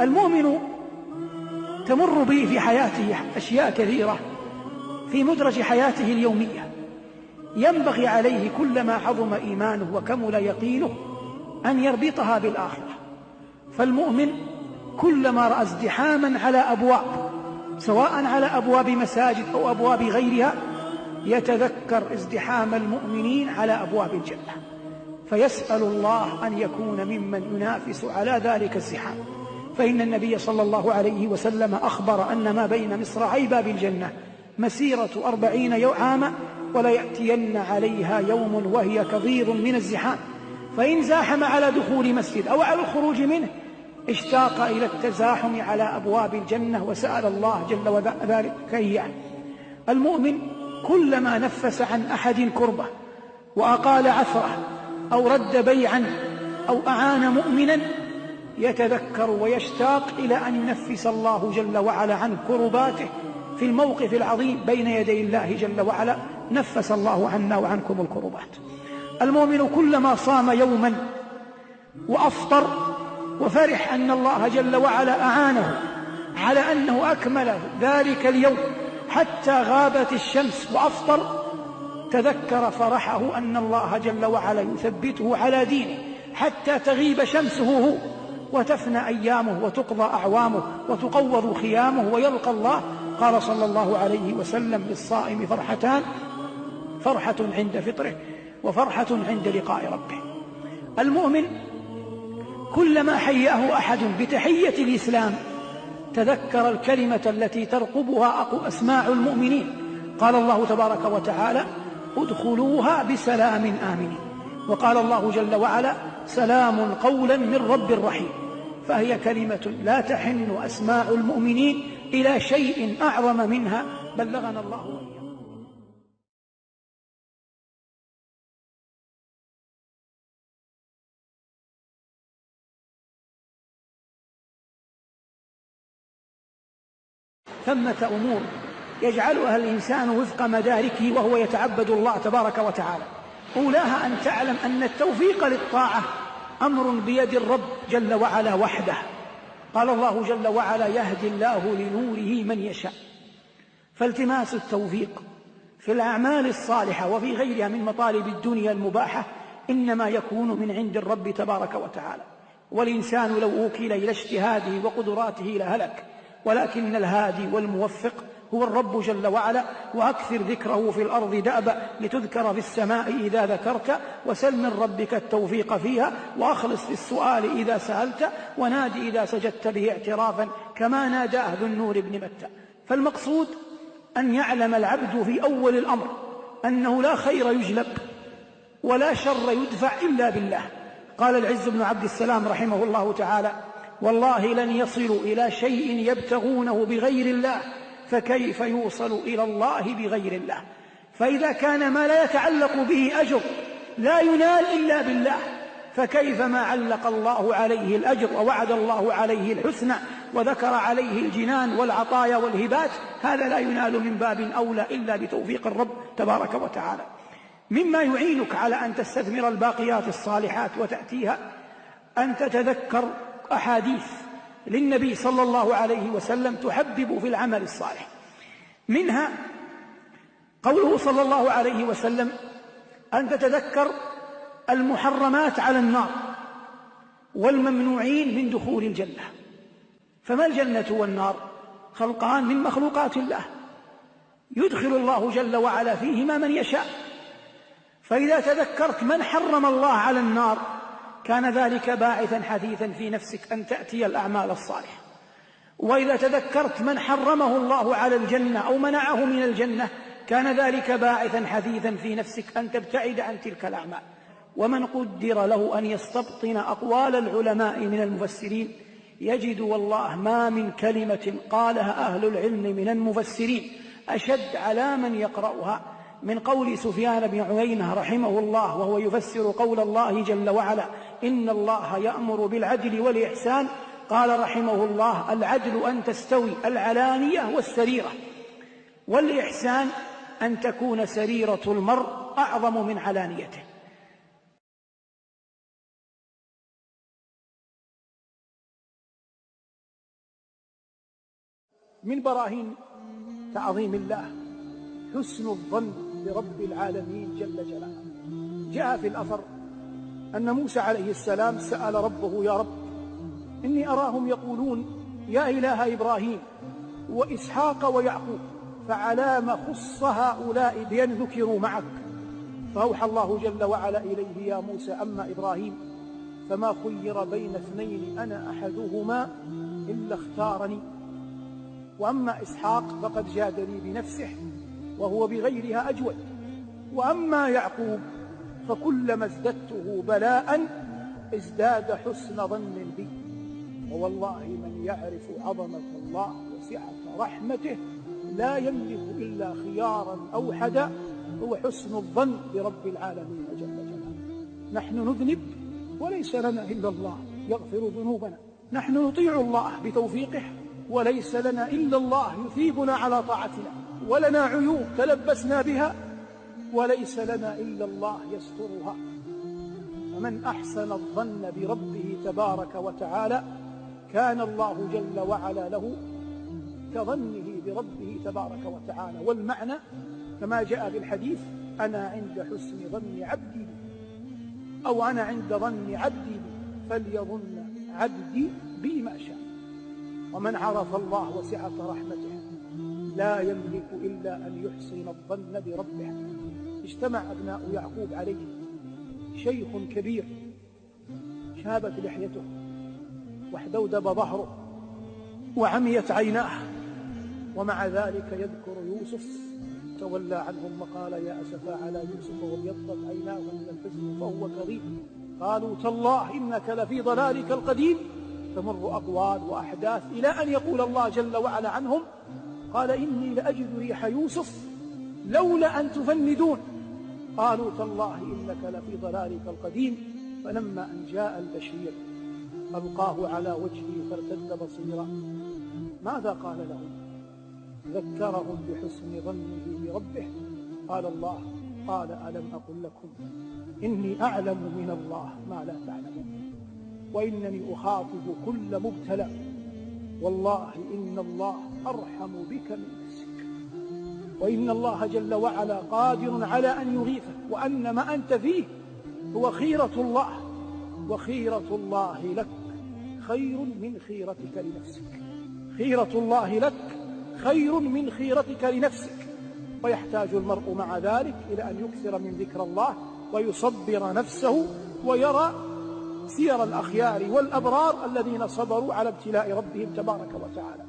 المؤمن تمر به في حياته أشياء كثيرة في مدرج حياته اليومية، ينبغي عليه كلما عظم إيمانه وكمل يقينه أن يربطها بالآخرة. فالمؤمن كلما رأى ازدحاما على أبواب، سواء على أبواب مساجد أو أبواب غيرها، يتذكر ازدحام المؤمنين على أبواب الجنة، فيسأل الله أن يكون ممن ينافس على ذلك الزحام. فإن النبي صلى الله عليه وسلم أخبر أن ما بين مصراعي باب الجنة مسيرة 40 عاما، ولا يأتين عليها يوم وهي كظيظ من الزحام، فإن زاحم على دخول مسجد أو على الخروج منه اشتاق إلى التزاحم على أبواب الجنة وسأل الله جل وذلك إياه. المؤمن كلما نفس عن أحد كربة وأقال عثره أو رد بيعا أو أعان مؤمنا يتذكر ويشتاق إلى أن ينفس الله جل وعلا عن كرباته في الموقف العظيم بين يدي الله جل وعلا. نفس الله عنا وعنكم الكربات. المؤمن كلما صام يوما وأفطر وفرح أن الله جل وعلا أعانه على أنه أكمل ذلك اليوم حتى غابت الشمس وأفطر، تذكر فرحه أن الله جل وعلا يثبته على دينه حتى تغيب شمسه هو وتفنى أيامه وتقضى أعوامه وتقوض خيامه ويلقى الله. قال صلى الله عليه وسلم: للصائم فرحتان، فرحة عند فطره وفرحة عند لقاء ربه. المؤمن كلما حياه أحد بتحية الإسلام تذكر الكلمة التي ترقبها أسماع المؤمنين. قال الله تبارك وتعالى: ادخلوها بسلام آمنين. وقال الله جل وعلا: سلام قولا من رب رحيم. فهي كلمة لا تحن أسماع المؤمنين إلى شيء أعظم منها، بلغنا الله وإياكم. ثمة أمور يجعلها الإنسان وفق مداركه وهو يتعبد الله تبارك وتعالى. أولاها أن تعلم أن التوفيق للطاعة أمر بيد الرب جل وعلا وحده. قال الله جل وعلا: يهدي الله لنوره من يشاء. فالتماس التوفيق في الأعمال الصالحة وفي غيرها من مطالب الدنيا المباحة إنما يكون من عند الرب تبارك وتعالى. والإنسان لو أوكل إلى اجتهاده وقدراته لهلك، ولكن الهادي والموفق هو الرب جل وعلا. وأكثر ذكره في الأرض دأبا لتذكر في السماء إذا ذكرت، وسل من ربك التوفيق فيها، وأخلص في السؤال إذا سألت، ونادي إذا سجدت به اعترافا كما ناداه ذو النور بن متى. فالمقصود أن يعلم العبد في أول الأمر أنه لا خير يجلب ولا شر يدفع إلا بالله. قال العز بن عبد السلام رحمه الله تعالى: والله لن يصلوا إلى شيء يبتغونه بغير الله، فكيف يوصل إلى الله بغير الله؟ فإذا كان ما لا يتعلق به أجر لا ينال إلا بالله، فكيف ما علق الله عليه الأجر ووعد الله عليه الحسنى وذكر عليه الجنان والعطايا والهبات؟ هذا لا ينال من باب أولى إلا بتوفيق الرب تبارك وتعالى. مما يعينك على أن تستثمر الباقيات الصالحات وتأتيها أن تتذكر أحاديث للنبي صلى الله عليه وسلم تحبب في العمل الصالح. منها قوله صلى الله عليه وسلم: أن تتذكر المحرمات على النار والممنوعين من دخول الجنة. فما الجنة والنار؟ خلقان من مخلوقات الله، يدخل الله جل وعلا فيهما من يشاء. فإذا تذكرت من حرم الله على النار كان ذلك باعثا حثيثا في نفسك أن تأتي الأعمال الصالحة. وإذا تذكرت من حرمه الله على الجنة أو منعه من الجنة كان ذلك باعثا حثيثا في نفسك أن تبتعد عن تلك الأعمال. ومن قدر له أن يستبطن أقوال العلماء من المفسرين يجد والله ما من كلمة قالها أهل العلم من المفسرين أشد على من يقرأها من قول سفيان بن عيينة رحمه الله وهو يفسر قول الله جل وعلا: إن الله يأمر بالعدل والإحسان. قال رحمه الله: العدل أن تستوي العلانية والسريرة، والإحسان أن تكون سريرة المرء أعظم من علانيته. من براهين تعظيم الله حسن الظن برب العالمين جل جلاله. جاء في الأثر أن موسى عليه السلام سأل ربه: يا رب، إني أراهم يقولون يا إله إبراهيم وإسحاق ويعقوب، فعلام خص هؤلاء بأن ذكروا معك؟ فأوحى الله جل وعلا إليه: يا موسى، أما إبراهيم فما خير بين اثنين أنا أحدهما إلا اختارني، وأما إسحاق فقد جادني بنفسه وهو بغيرها أجود، وأما يعقوب فكلما ازددته بلاء ازداد حسن ظن بي، ووالله من يعرف عظمة الله وسعة رحمته لا يملك إلا خيارا أوحدا، هو حسن الظن برب العالمين جل جلاله. نحن نذنب وليس لنا إلا الله يغفر ذنوبنا، نحن نطيع الله بتوفيقه وليس لنا إلا الله يثيبنا على طاعتنا، ولنا عيوب تلبسنا بها وليس لنا إلا الله يسترها. فمن أحسن الظن بربه تبارك وتعالى كان الله جل وعلا له كظنه بربه تبارك وتعالى. والمعنى كما جاء في الحديث: أنا عند حسن ظن عبدي بي، أو أنا عند ظن عبدي بي فليظن عبدي بي ما شاء. ومن عرف الله وسعة رحمته لا يملك إلا أن يحسن الظن بربه. اجتمع أبناء يعقوب عليه شيخ كبير شابت لحيته واحدودب ظهره وعميت عيناه، ومع ذلك يذكر يوسف تولى عنهم وقال: يا أسفا على يوسف وابيضت عيناه من الحزن فهو كظيم. قالوا: تالله إنك لفي ضلالك القديم. تمر أقوال وأحداث إلى أن يقول الله جل وعلا عنهم: قال: إني لأجد ريح يوسف لولا أن تفندون. قالوا: تالله إنك لفي ضلالك القديم. فلما أن جاء البشير ألقاه على وجهه فارتد بصيرا. ماذا قال لهم؟ ذكرهم بحسن ظنه بربه. قال الله: قال: ألم أقل لكم إني أعلم من الله ما لا تعلمون، وإنني أخاطب كل مبتلى، والله إن الله أرحم بك من نفسك، وإن الله جل وعلا قادر على أن يغيثك، وأن ما أنت فيه هو خيرة الله، وخيرة الله لك خير من خيرتك لنفسك. خيرة الله لك خير من خيرتك لنفسك. ويحتاج المرء مع ذلك إلى أن يكثر من ذكر الله ويصبر نفسه ويرى سير الأخيار والأبرار الذين صبروا على ابتلاء ربهم تبارك وتعالى.